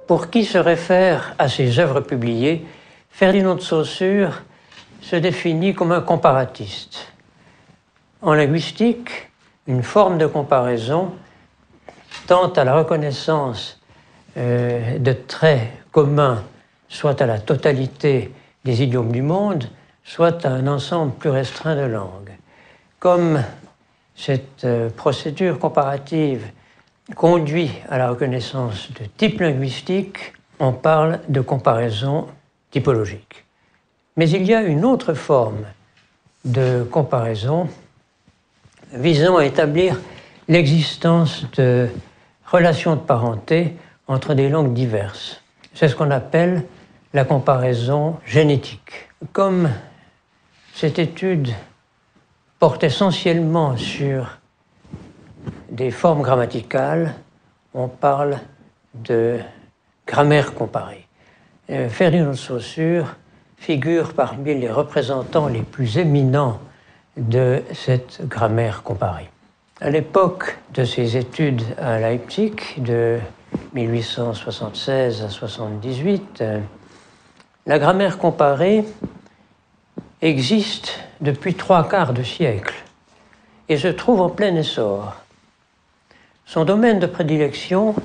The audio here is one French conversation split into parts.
Pour qui se réfère à ses œuvres publiées, Ferdinand de Saussure se définit comme un comparatiste. En linguistique, une forme de comparaison tend à la reconnaissance de traits communs, soit à la totalité des idiomes du monde, soit à un ensemble plus restreint de langues. Comme cette procédure comparative conduit à la reconnaissance de types linguistiques, on parle de comparaison typologique. Mais il y a une autre forme de comparaison visant à établir l'existence de relations de parenté entre des langues diverses. C'est ce qu'on appelle la comparaison génétique. Comme cette étude porte essentiellement sur des formes grammaticales, on parle de grammaire comparée. Ferdinand de Saussure figure parmi les représentants les plus éminents de cette grammaire comparée. À l'époque de ses études à Leipzig, de 1876 à 78, la grammaire comparée existe depuis 3/4 de siècle et se trouve en plein essor. Son domaine de prédilection,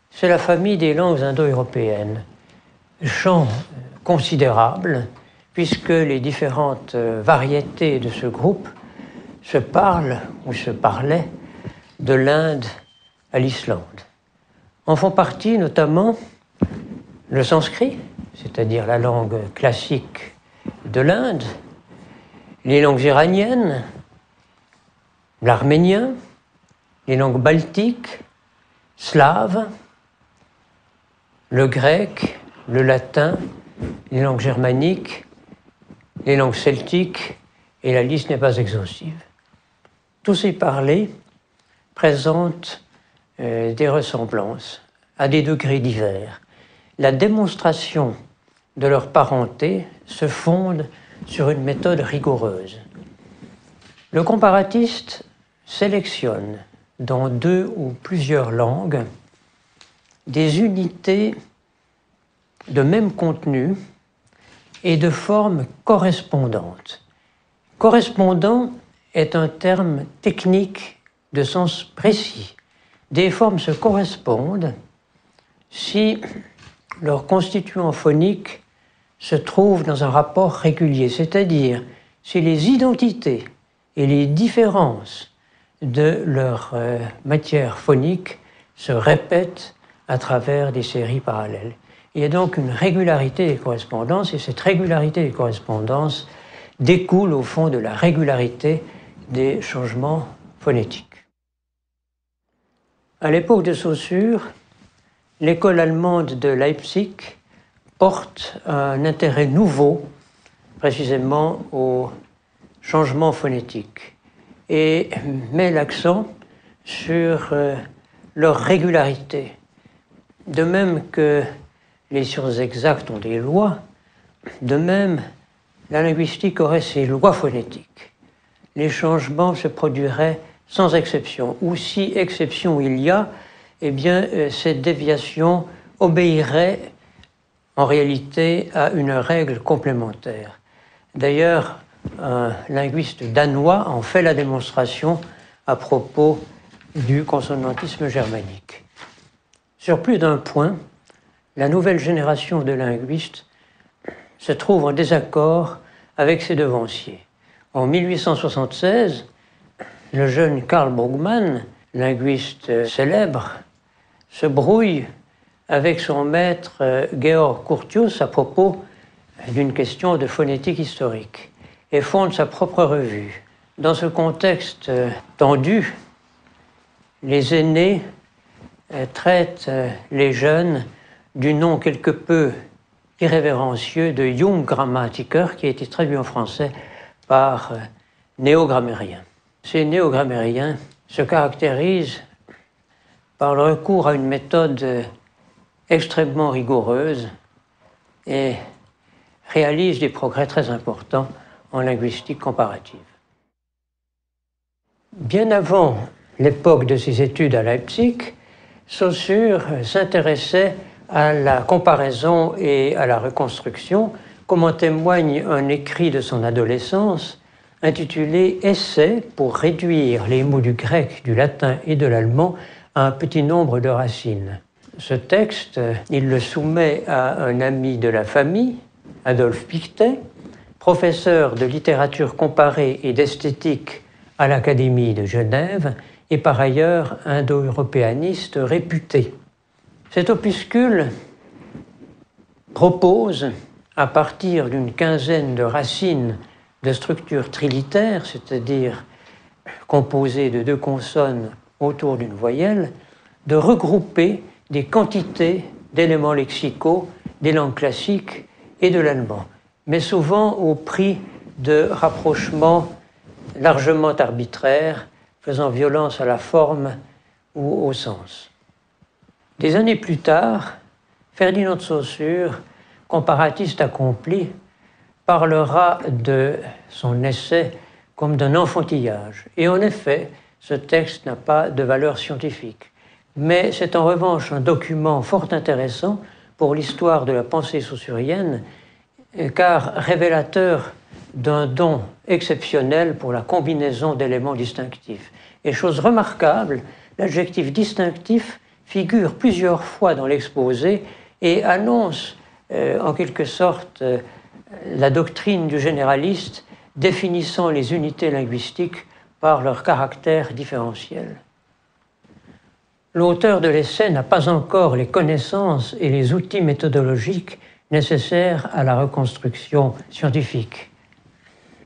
c'est la famille des langues indo-européennes, champ considérable puisque les différentes variétés de ce groupe se parlent ou se parlaient de l'Inde à l'Islande. En font partie notamment le sanskrit, c'est-à-dire la langue classique de l'Inde, les langues iraniennes, l'arménien, les langues baltiques, slaves, le grec, le latin, les langues germaniques, les langues celtiques, et la liste n'est pas exhaustive. Tous ces parlers présentent des ressemblances à des degrés divers. La démonstration de leur parenté se fonde sur une méthode rigoureuse. Le comparatiste sélectionne dans 2 ou plusieurs langues des unités de même contenu et de formes correspondantes. Correspondant est un terme technique de sens précis. Des formes se correspondent si leur constituant phonique se trouve dans un rapport régulier, c'est-à-dire si les identités et les différences de leur matière phonique se répètent à travers des séries parallèles. Il y a donc une régularité des correspondances, et cette régularité des correspondances découle au fond de la régularité des changements phonétiques. À l'époque de Saussure, l'école allemande de Leipzig porte un intérêt nouveau, précisément au changement phonétique, et met l'accent sur leur régularité. De même que les sciences exactes ont des lois, de même la linguistique aurait ses lois phonétiques. Les changements se produiraient sans exception, ou si exception il y a, eh bien cette déviation obéirait en réalité à une règle complémentaire. D'ailleurs, un linguiste danois en fait la démonstration à propos du consonantisme germanique. Sur plus d'un point, la nouvelle génération de linguistes se trouve en désaccord avec ses devanciers. En 1876, le jeune Karl Brugmann, linguiste célèbre, se brouille avec son maître Georg Curtius à propos d'une question de phonétique historique et fonde sa propre revue. Dans ce contexte tendu, les aînés traitent les jeunes du nom quelque peu irrévérencieux de Junggrammatiker, qui a été traduit en français par néogrammairien. Ces néogrammairiens se caractérisent par le recours à une méthode extrêmement rigoureuse et réalisent des progrès très importants en linguistique comparative. Bien avant l'époque de ses études à Leipzig, Saussure s'intéressait à la comparaison et à la reconstruction, comme en témoigne un écrit de son adolescence intitulé « Essai pour réduire les mots du grec, du latin et de l'allemand à un petit nombre de racines ». Ce texte, il le soumet à un ami de la famille, Adolphe Pictet, professeur de littérature comparée et d'esthétique à l'Académie de Genève et par ailleurs indo-européaniste réputé. Cet opuscule propose, à partir d'une quinzaine de racines de structure trilitère, c'est-à-dire composées de 2 consonnes autour d'une voyelle, de regrouper des quantités d'éléments lexicaux des langues classiques et de l'allemand, mais souvent au prix de rapprochements largement arbitraires, faisant violence à la forme ou au sens. Des années plus tard, Ferdinand de Saussure, comparatiste accompli, parlera de son essai comme d'un enfantillage. Et en effet, ce texte n'a pas de valeur scientifique. Mais c'est en revanche un document fort intéressant pour l'histoire de la pensée saussurienne, car révélateur d'un don exceptionnel pour la combinaison d'éléments distinctifs. Et chose remarquable, l'adjectif distinctif figure plusieurs fois dans l'exposé et annonce en quelque sorte la doctrine du généraliste définissant les unités linguistiques par leur caractère différentiel. L'auteur de l'essai n'a pas encore les connaissances et les outils méthodologiques nécessaires à la reconstruction scientifique.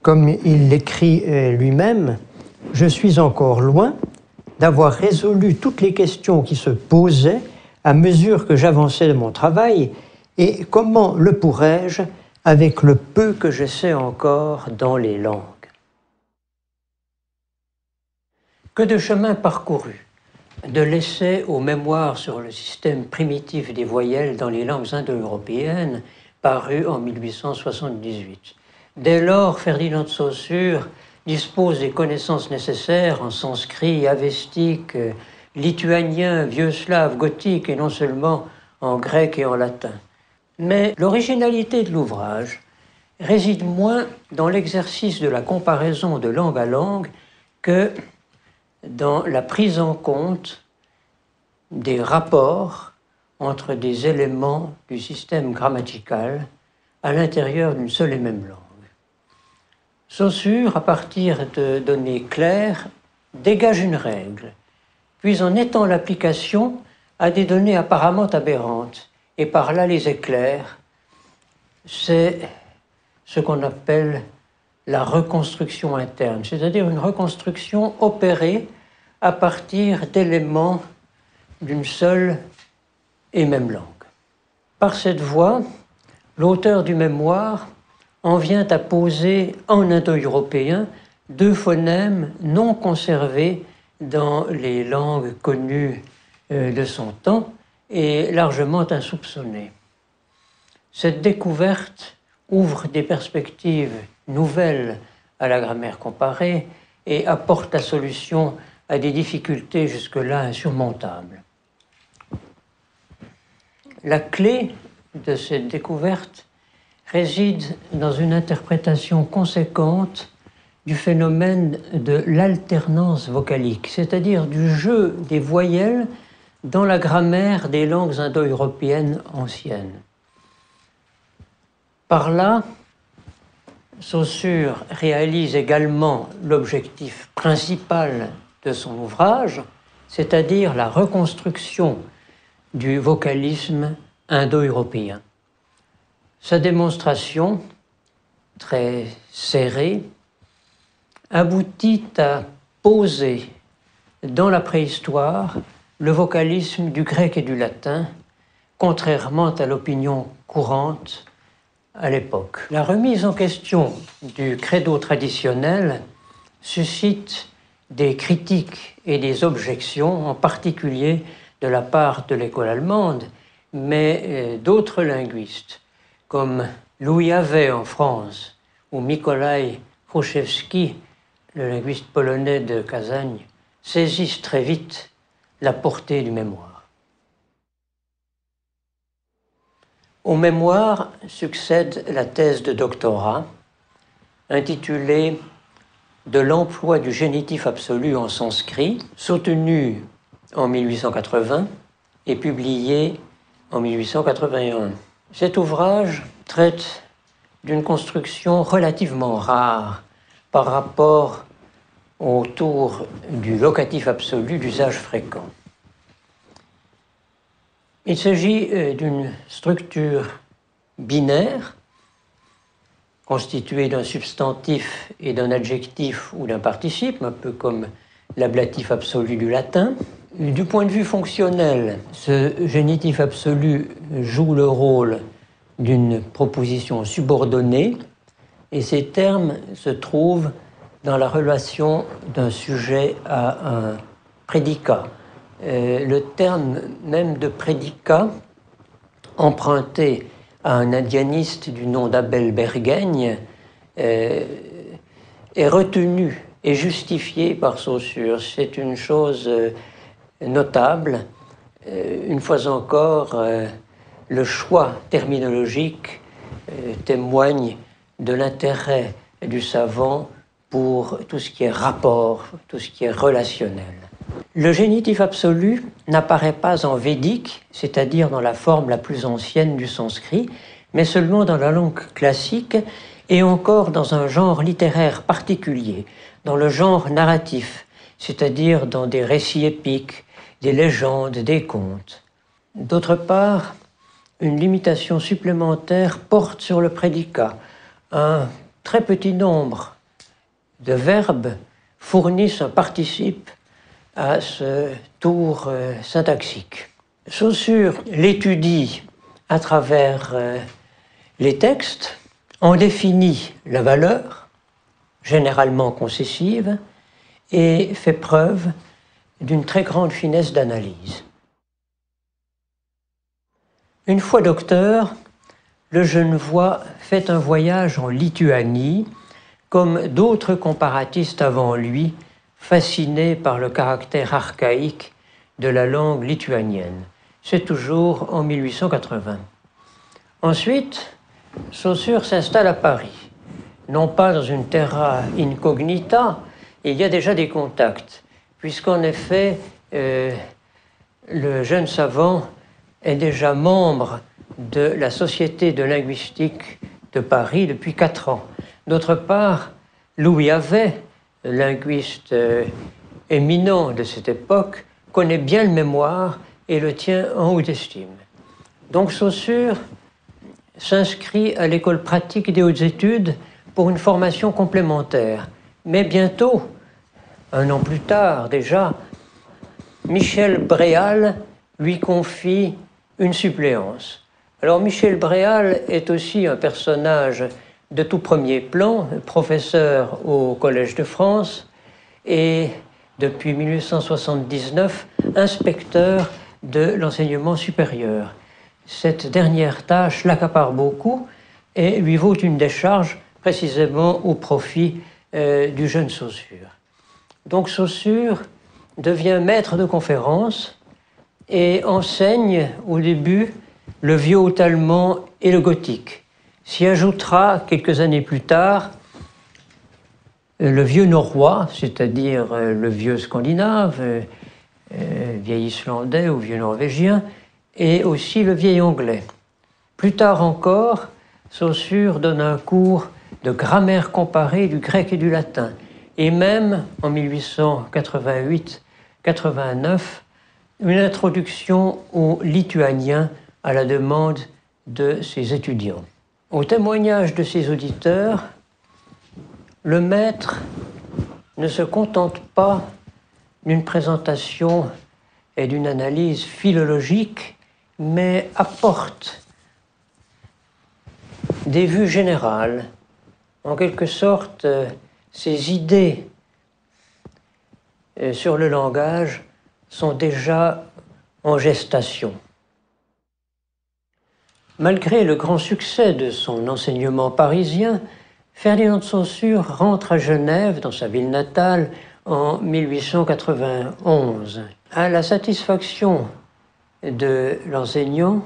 Comme il l'écrit lui-même, « Je suis encore loin d'avoir résolu toutes les questions qui se posaient à mesure que j'avançais de mon travail, et comment le pourrais-je avec le peu que je sais encore dans les langues ?» Que de chemin parcouru, de l'essai au mémoire sur le système primitif des voyelles dans les langues indo-européennes, paru en 1878. Dès lors, Ferdinand de Saussure dispose des connaissances nécessaires en sanskrit, avestique, lituanien, vieux slave, gothique et non seulement en grec et en latin. Mais l'originalité de l'ouvrage réside moins dans l'exercice de la comparaison de langue à langue que dans la prise en compte des rapports entre des éléments du système grammatical à l'intérieur d'une seule et même langue. Saussure, à partir de données claires, dégage une règle, puis en étend l'application à des données apparemment aberrantes, et par là les éclaire. C'est ce qu'on appelle la reconstruction interne, c'est-à-dire une reconstruction opérée à partir d'éléments d'une seule et même langue. Par cette voie, l'auteur du mémoire en vient à poser en indo-européen 2 phonèmes non conservés dans les langues connues de son temps et largement insoupçonnés. Cette découverte ouvre des perspectives nouvelles à la grammaire comparée et apporte la solution à des difficultés jusque-là insurmontables. La clé de cette découverte réside dans une interprétation conséquente du phénomène de l'alternance vocalique, c'est-à-dire du jeu des voyelles dans la grammaire des langues indo-européennes anciennes. Par là, Saussure réalise également l'objectif principal de son ouvrage, c'est-à-dire la reconstruction du vocalisme indo-européen. Sa démonstration, très serrée, aboutit à poser dans la préhistoire le vocalisme du grec et du latin, contrairement à l'opinion courante à l'époque. La remise en question du credo traditionnel suscite des critiques et des objections, en particulier de la part de l'école allemande, mais d'autres linguistes, comme Louis Havet en France ou Mikołaj Hruszewski, le linguiste polonais de Kazagne, saisissent très vite la portée du mémoire. Au mémoire succède la thèse de doctorat intitulée « De l'emploi du génitif absolu en sanskrit », soutenue en 1880 et publiée en 1881. Cet ouvrage traite d'une construction relativement rare par rapport autour du locatif absolu d'usage fréquent. Il s'agit d'une structure binaire constituée d'un substantif et d'un adjectif ou d'un participe, un peu comme l'ablatif absolu du latin. Du point de vue fonctionnel, ce génitif absolu joue le rôle d'une proposition subordonnée et ces termes se trouvent dans la relation d'un sujet à un prédicat. Le terme même de prédicat, emprunté à un indianiste du nom d'Abel Bergaigne, est retenu et justifié par Saussure. C'est une chose notable. Une fois encore, le choix terminologique témoigne de l'intérêt du savant pour tout ce qui est rapport, tout ce qui est relationnel. Le génitif absolu n'apparaît pas en védique, c'est-à-dire dans la forme la plus ancienne du sanskrit, mais seulement dans la langue classique et encore dans un genre littéraire particulier, dans le genre narratif, c'est-à-dire dans des récits épiques, des légendes, des contes. D'autre part, une limitation supplémentaire porte sur le prédicat. Un très petit nombre de verbes fournissent un participe à ce tour syntaxique. Saussure l'étudie à travers les textes, en définit la valeur, généralement concessive, et fait preuve d'une très grande finesse d'analyse. Une fois docteur, le Genevois fait un voyage en Lituanie, comme d'autres comparatistes avant lui, fascinés par le caractère archaïque de la langue lituanienne. C'est toujours en 1880. Ensuite, Saussure s'installe à Paris, non pas dans une terra incognita, il y a déjà des contacts, puisqu'en effet, le jeune savant est déjà membre de la Société de linguistique de Paris depuis 4 ans. D'autre part, Louis Havet, linguiste éminent de cette époque, connaît bien le mémoire et le tient en haute estime. Donc Saussure s'inscrit à l'école pratique des hautes études pour une formation complémentaire. Mais bientôt, 1 an plus tard déjà, Michel Bréal lui confie une suppléance. Alors Michel Bréal est aussi un personnage de tout premier plan, professeur au Collège de France et depuis 1879 inspecteur de l'enseignement supérieur. Cette dernière tâche l'accapare beaucoup et lui vaut une décharge précisément au profit du jeune Saussure. Donc Saussure devient maître de conférence et enseigne au début le vieux haut-allemand et le gothique. S'y ajoutera quelques années plus tard le vieux norrois, c'est-à-dire le vieux scandinave, vieil islandais ou vieux norvégien, et aussi le vieil anglais. Plus tard encore, Saussure donne un cours de grammaire comparée du grec et du latin, et même en 1888-89, une introduction au lituanien à la demande de ses étudiants. Au témoignage de ses auditeurs, le maître ne se contente pas d'une présentation et d'une analyse philologique, mais apporte des vues générales, en quelque sorte ses idées sur le langage sont déjà en gestation. Malgré le grand succès de son enseignement parisien, Ferdinand de Saussure rentre à Genève, dans sa ville natale, en 1891. À la satisfaction de l'enseignant,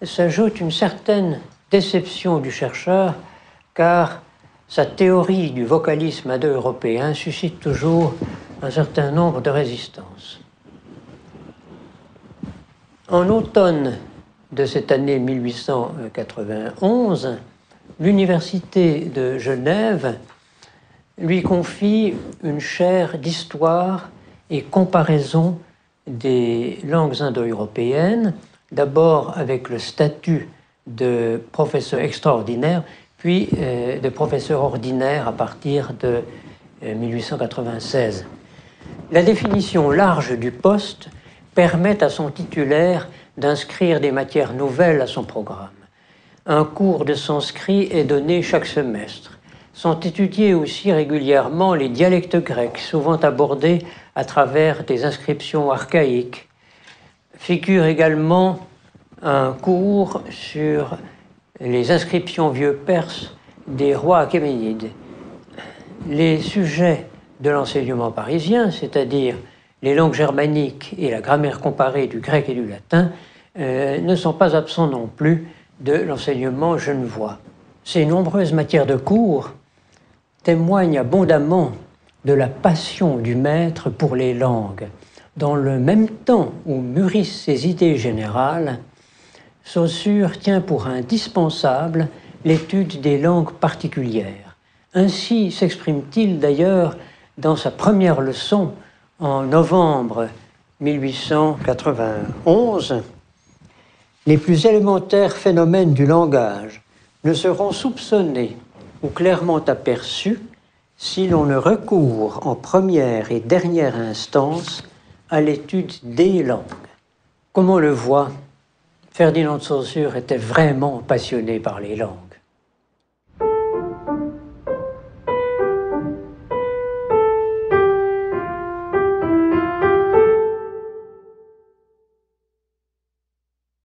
s'ajoute une certaine déception du chercheur, car sa théorie du vocalisme indo-européen suscite toujours un certain nombre de résistances. En automne de cette année 1891, l'Université de Genève lui confie une chaire d'histoire et comparaison des langues indo-européennes, d'abord avec le statut de professeur extraordinaire, puis de professeur ordinaire à partir de 1896. La définition large du poste permet à son titulaire d'inscrire des matières nouvelles à son programme. Un cours de sanskrit est donné chaque semestre. Sont étudiés aussi régulièrement les dialectes grecs, souvent abordés à travers des inscriptions archaïques. Figure également un cours sur les inscriptions vieux perses des rois achéménides. Les sujets de l'enseignement parisien, c'est-à-dire les langues germaniques et la grammaire comparée du grec et du latin, ne sont pas absents non plus de l'enseignement genevois. Ces nombreuses matières de cours témoignent abondamment de la passion du maître pour les langues. Dans le même temps où mûrissent ses idées générales, Saussure tient pour indispensable l'étude des langues particulières. Ainsi s'exprime-t-il d'ailleurs dans sa première leçon en novembre 1891. Les plus élémentaires phénomènes du langage ne seront soupçonnés ou clairement aperçus si l'on ne recourt en première et dernière instance à l'étude des langues. Comme on le voit, Ferdinand de Saussure était vraiment passionné par les langues.